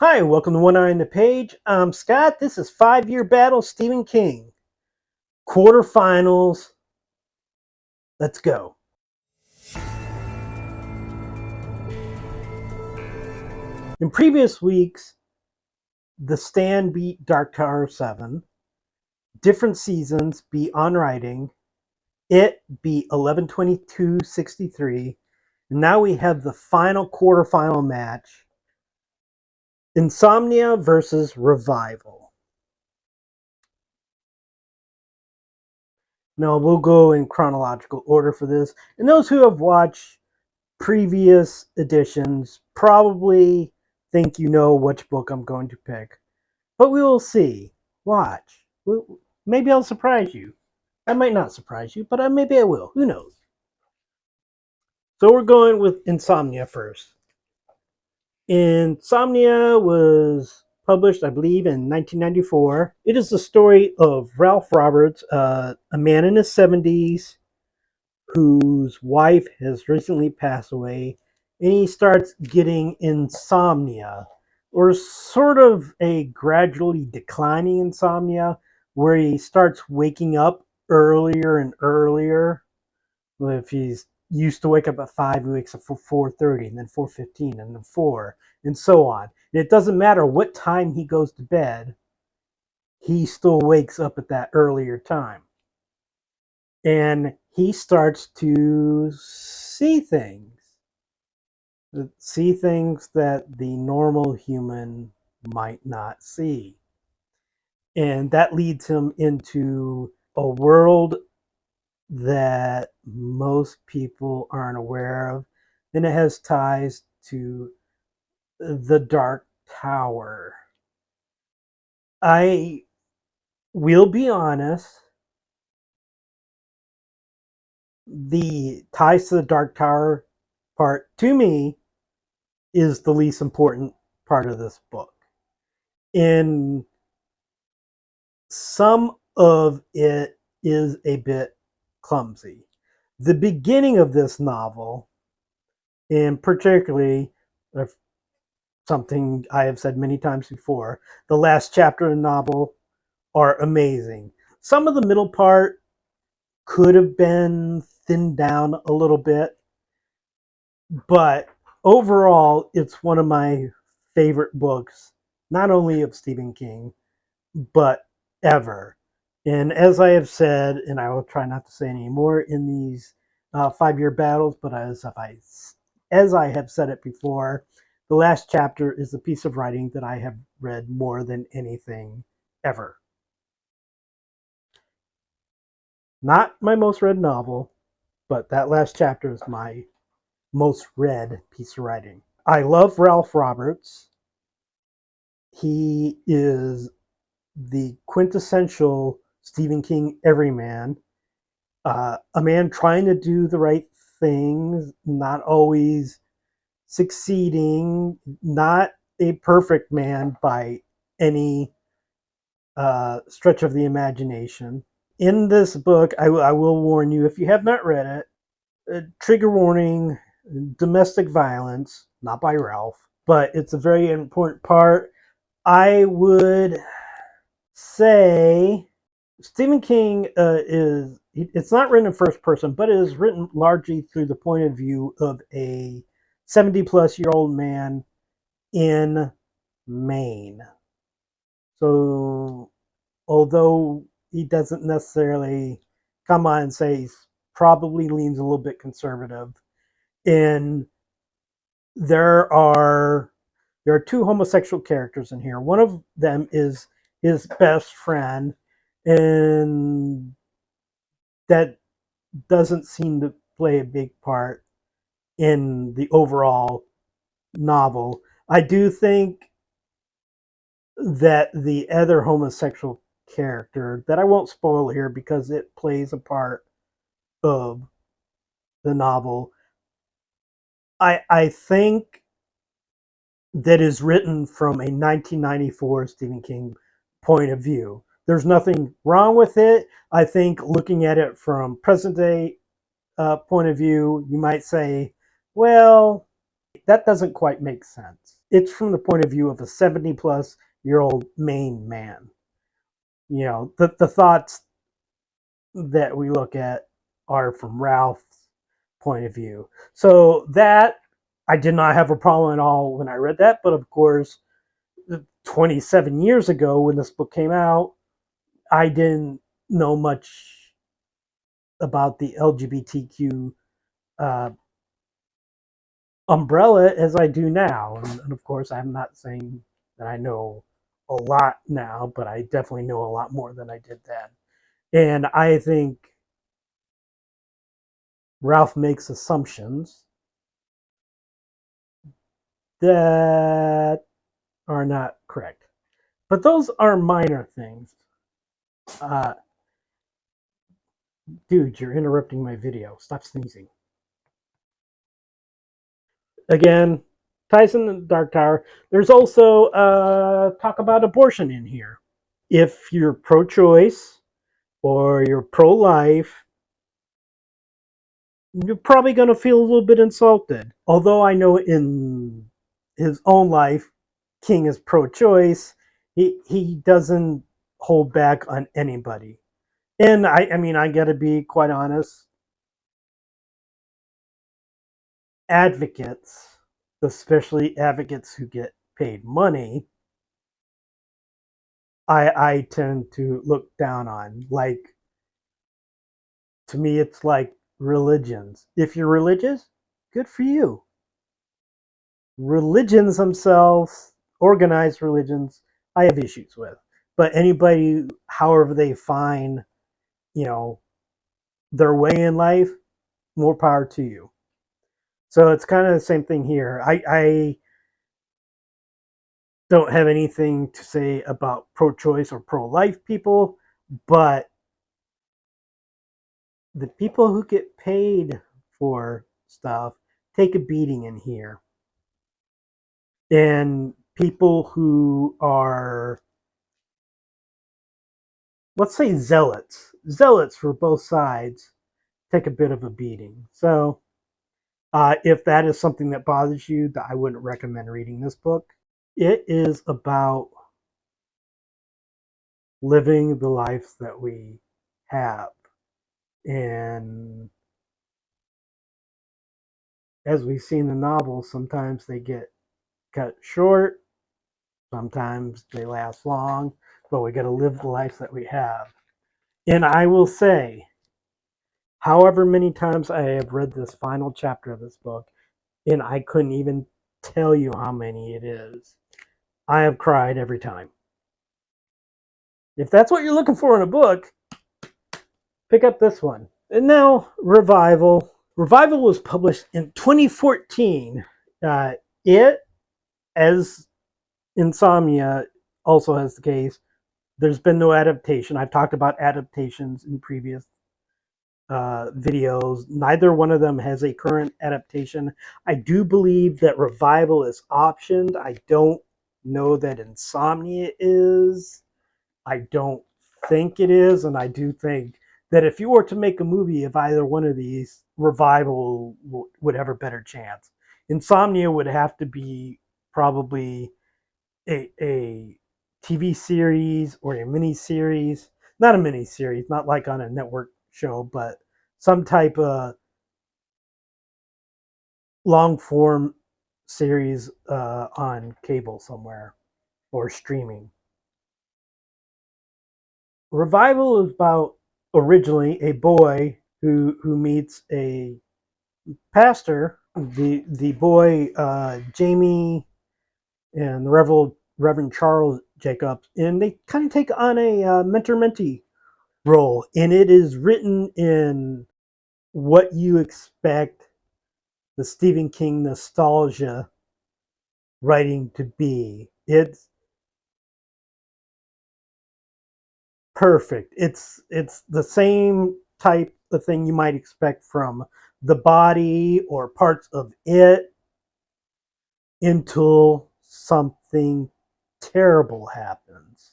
Hi, welcome to One Eye on the Page. I'm Scott. This is 5-Year Battle Stephen King. Quarterfinals. Let's go. In previous weeks, The Stand beat Dark Tower 7. Different Seasons beat On Writing. It beat 11/22/63. And now we have the final quarterfinal match. Insomnia versus Revival. Now we'll go in chronological order for this. And those who have watched previous editions probably think you know which book I'm going to pick. But we will see. Watch. Maybe I'll surprise you. I might not surprise you, but maybe I will. Who knows? So we're going with Insomnia first. Insomnia was published, I believe, in 1994. It is the story of Ralph Roberts, a man in his 70s whose wife has recently passed away, and he starts getting insomnia, or sort of a gradually declining insomnia, where he starts waking up earlier and earlier. If he's used to wake up at 5, he wakes up for 4:30, and then 4:15, and then 4, and so on. And it doesn't matter what time he goes to bed, he still wakes up at that earlier time. And he starts to see things that the normal human might not see. And that leads him into a world that most people aren't aware of, and it has ties to the Dark Tower. I will be honest, the ties to the Dark Tower part, to me, is the least important part of this book. And some of it is a bit clumsy. The beginning of this novel, and particularly something I have said many times before, the last chapter of the novel are amazing. Some of the middle part could have been thinned down a little bit, but overall, it's one of my favorite books, not only of Stephen King, but ever. And as I have said, and I will try not to say any more in these 5-year battles, but as I have said it before, the last chapter is a piece of writing that I have read more than anything ever. Not my most read novel, but that last chapter is my most read piece of writing. I love Ralph Roberts. He is the quintessential Stephen King everyman. A man trying to do the right things, not always succeeding, not a perfect man by any stretch of the imagination. In this book, I will warn you, if you have not read it, trigger warning, domestic violence, not by Ralph, but it's a very important part. I would say Stephen King it's not written in first person, but it is written largely through the point of view of a 70-plus-year-old man in Maine. So although he doesn't necessarily come on and say he's probably leans a little bit conservative, and there are two homosexual characters in here. One of them is his best friend, and that doesn't seem to play a big part in the overall novel. I do think that the other homosexual character, that I won't spoil here because it plays a part of the novel, I think that is written from a 1994 Stephen King point of view. There's nothing wrong with it. I think looking at it from present day point of view, you might say, well, that doesn't quite make sense. it's from the point of view of a 70-plus-year-old Maine man. The thoughts that we look at are from Ralph's point of view. So that I did not have a problem at all when I read that, but of course, 27 years ago when this book came out, I didn't know much about the LGBTQ uh, umbrella as I do now. And of course, I'm not saying that I know a lot now, but I definitely know a lot more than I did then. And I think Ralph makes assumptions that are not correct. But those are minor things. Uh, Dude, you're interrupting my video. Stop sneezing. Again, Tyson and Dark Tower. There's also talk about abortion in here. If you're pro-choice or you're pro-life, you're probably going to feel a little bit insulted. Although I know in his own life, King is pro-choice. He doesn't hold back on anybody. And I mean, I got to be quite honest. Advocates, especially advocates who get paid money, I tend to look down on. Like, to me, it's like religions. If you're religious, good for you. Religions themselves, organized religions, I have issues with. But anybody, however they find, you know, their way in life, more power to you. So it's kind of the same thing here. I don't have anything to say about pro-choice or pro-life people, but the people who get paid for stuff take a beating in here. And people who are, let's say, zealots for both sides, take a bit of a beating. So if that is something that bothers you, I wouldn't recommend reading this book. It is about living the life that we have. And as we see in the novels, sometimes they get cut short, sometimes they last long, but we got to live the life that we have. And I will say, however many times I have read this final chapter of this book, and I couldn't even tell you how many it is, I have cried every time. If that's what you're looking for in a book, pick up this one. And now, Revival. Revival was published in 2014. It, as Insomnia also has the case, there's been no adaptation. I've talked about adaptations in previous videos. Neither one of them has a current adaptation. I do believe that Revival is optioned. I don't know that Insomnia is. I don't think it is, and I do think that if you were to make a movie of either one of these, Revival would have a better chance. Insomnia would have to be probably a TV series or a mini series, not a mini series, not like on a network show, but some type of long form series on cable somewhere or streaming. Revival is about originally a boy who meets a pastor. The boy Jamie and the Reverend Charles Jacobs, and they kind of take on a mentor-mentee role, and it is written in what you expect the Stephen King nostalgia writing to be. It's perfect. It's the same type of thing you might expect from The Body or parts of it until something terrible happens.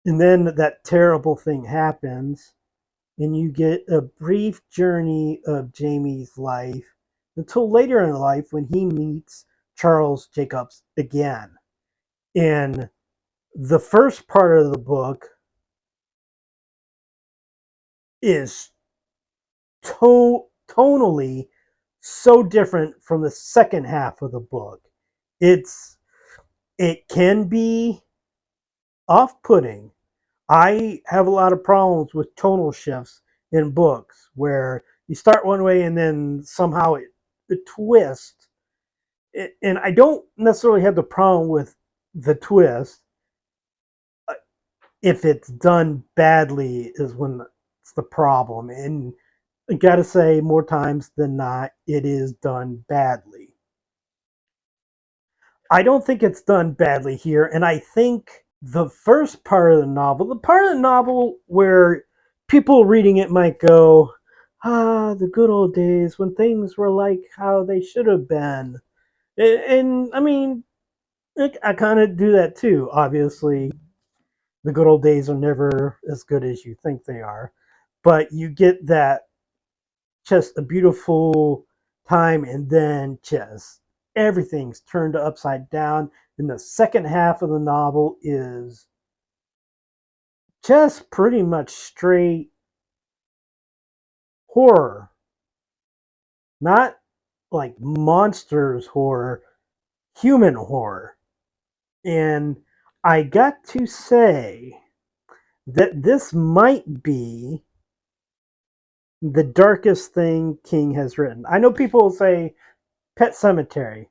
And then that terrible thing happens, and you get a brief journey of Jamie's life until later in life when he meets Charles Jacobs again. And the first part of the book is tonally so different from the second half of the book. It's it can be off-putting. I have a lot of problems with tonal shifts in books where you start one way and then somehow it twists. And I don't necessarily have the problem with the twist. If it's done badly is when it's the problem. And I gotta say, more times than not, it is done badly. I don't think it's done badly here, and I think the first part of the novel, the part of the novel where people reading it might go, the good old days when things were like how they should have been. And I mean, I kind of do that too. Obviously, the good old days are never as good as you think they are, but you get that just a beautiful time, and then just everything's turned upside down. And the second half of the novel is just pretty much straight horror, not like monsters horror, human horror. And I got to say that this might be the darkest thing King has written. I know people say Pet Cemetery.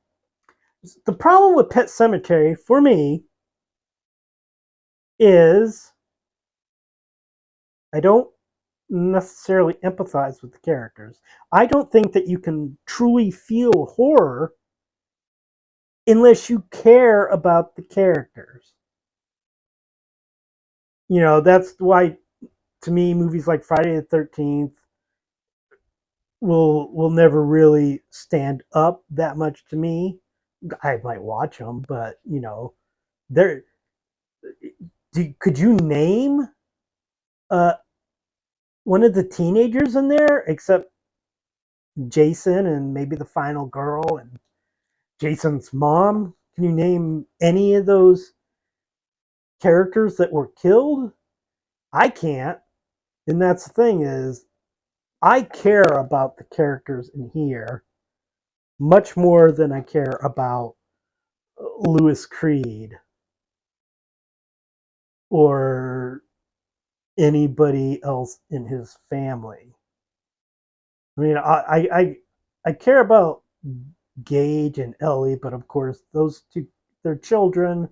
The problem with Pet Cemetery for me is I don't necessarily empathize with the characters. I don't think that you can truly feel horror unless you care about the characters. You know, that's why to me movies like Friday the 13th will never really stand up that much to me. I might watch them, but you know, there could you name uh one of the teenagers in there except Jason and maybe the final girl and Jason's mom? Can you name any of those characters that were killed? I can't. And that's the thing is I care about the characters in here much more than I care about Lewis Creed or anybody else in his family. I mean, I care about Gage and Ellie, but of course those two they're children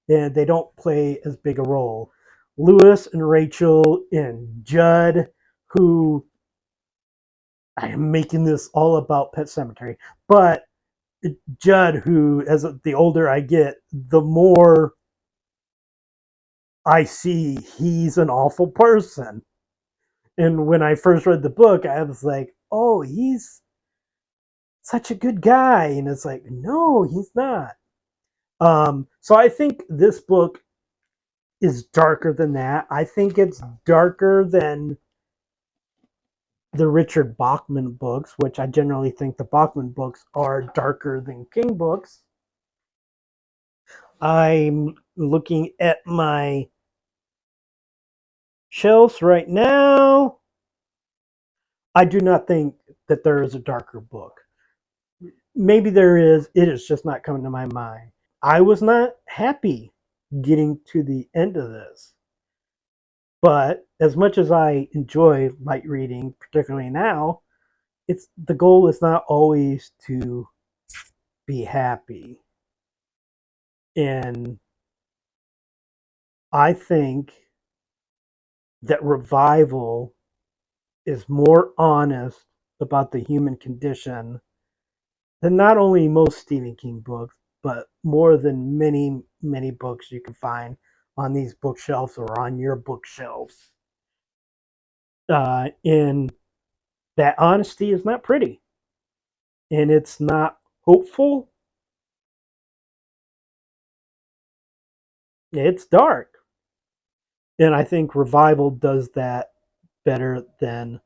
and they don't play as big a role. Lewis and Rachel and Judd, who I am making this all about Pet Cemetery, but Judd, who as the older I get, the more I see he's an awful person. And when I first read the book, I was like, oh, he's such a good guy. And it's like, no, he's not. So I think this book is darker than that. I think it's darker than the Richard Bachman books, which I generally think the Bachman books are darker than King books. I'm looking at my shelves right now. I do not think that there is a darker book. Maybe there is, it is just not coming to my mind. I was not happy getting to the end of this. But as much as I enjoy light reading, particularly now, it's the goal is not always to be happy. And I think that Revival is more honest about the human condition than not only most Stephen King books, but more than many, many books you can find on these bookshelves or on your bookshelves. And that honesty is not pretty and it's not hopeful. It's dark. And I think Revival does that better than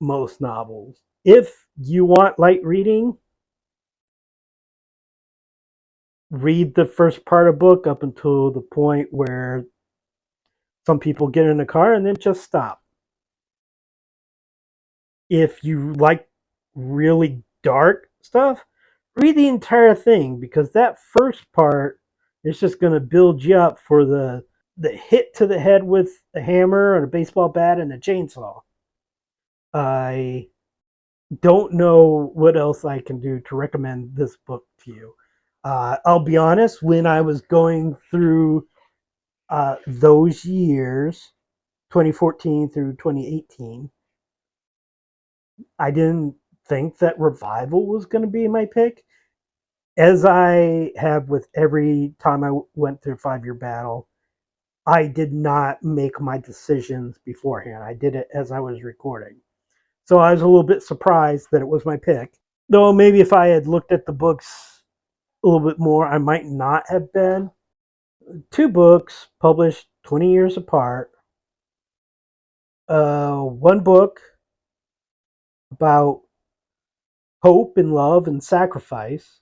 most novels. If you want light reading, read the first part of book up until the point where some people get in the car and then just stop. If you like really dark stuff, read the entire thing because that first part is just going to build you up for the hit to the head with a hammer and a baseball bat and a chainsaw. I don't know what else I can do to recommend this book to you. I'll be honest, when I was going through those years, 2014 through 2018, I didn't think that Revival was going to be my pick. As I have with every time I went through 5 Year Battle, I did not make my decisions beforehand. I did it as I was recording. So I was a little bit surprised that it was my pick. Though maybe if I had looked at the books a little bit more, I might not have been. Two books published 20 years apart. One book about hope and love and sacrifice,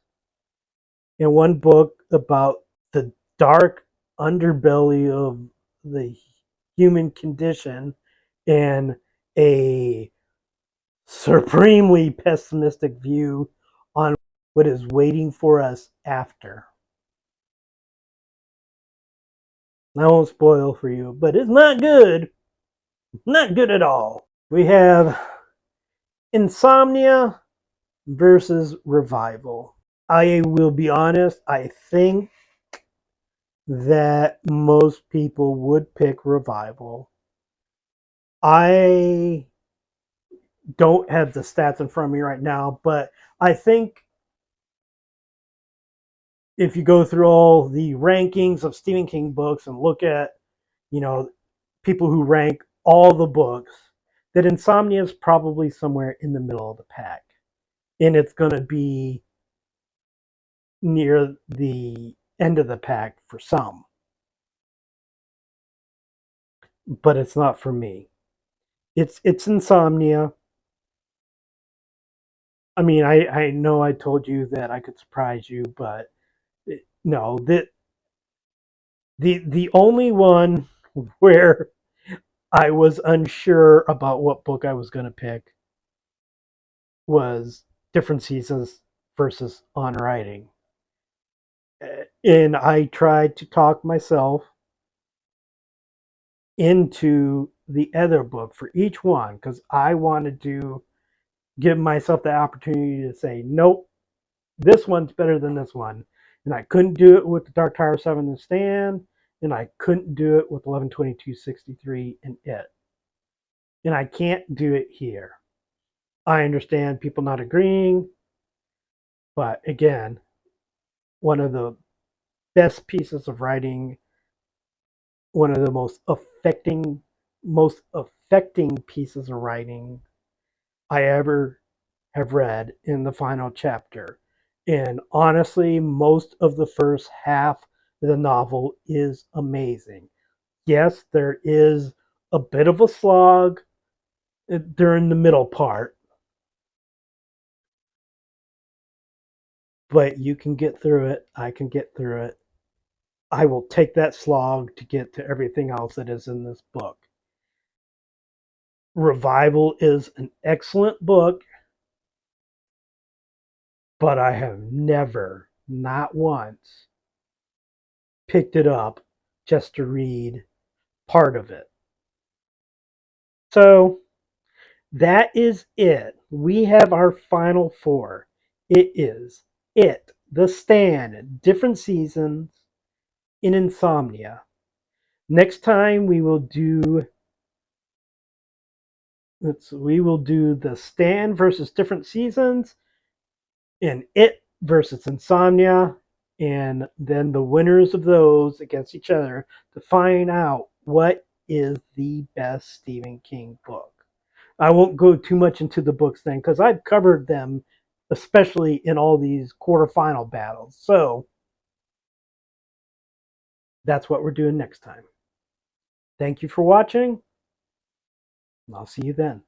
and one book about the dark underbelly of the human condition and a supremely pessimistic view on what is waiting for us after. I won't spoil for you, but it's not good. Not good at all. We have Insomnia versus Revival. I will be honest, I think that most people would pick Revival. I don't have the stats in front of me right now, but I think if you go through all the rankings of Stephen King books and look at, you know, people who rank all the books, that Insomnia is probably somewhere in the middle of the pack. And it's going to be near the end of the pack for some. But it's not for me. It's Insomnia. I mean, I know I told you that I could surprise you, but no, the only one where I was unsure about what book I was going to pick was Different Seasons versus On Writing. And I tried to talk myself into the other book for each one because I wanted to give myself the opportunity to say, nope, this one's better than this one. And I couldn't do it with the Dark Tower 7 and Stand, and I couldn't do it with 11/22/63 and It. And I can't do it here. I understand people not agreeing, but again, one of the best pieces of writing, one of the most affecting pieces of writing I ever have read in the final chapter. And honestly, most of the first half of the novel is amazing. Yes, there is a bit of a slog during the middle part, but you can get through it. I can get through it. I will take that slog to get to everything else that is in this book. Revival is an excellent book, but I have never, not once, picked it up just to read part of it. So that is it. We have our final four. It is It, The Stand, Different Seasons, in Insomnia. Next time we will do The Stand versus Different Seasons and It versus Insomnia, and then the winners of those against each other to find out what is the best Stephen King book. I won't go too much into the books then because I've covered them, especially in all these quarterfinal battles. So that's what we're doing next time. Thank you for watching, and I'll see you then.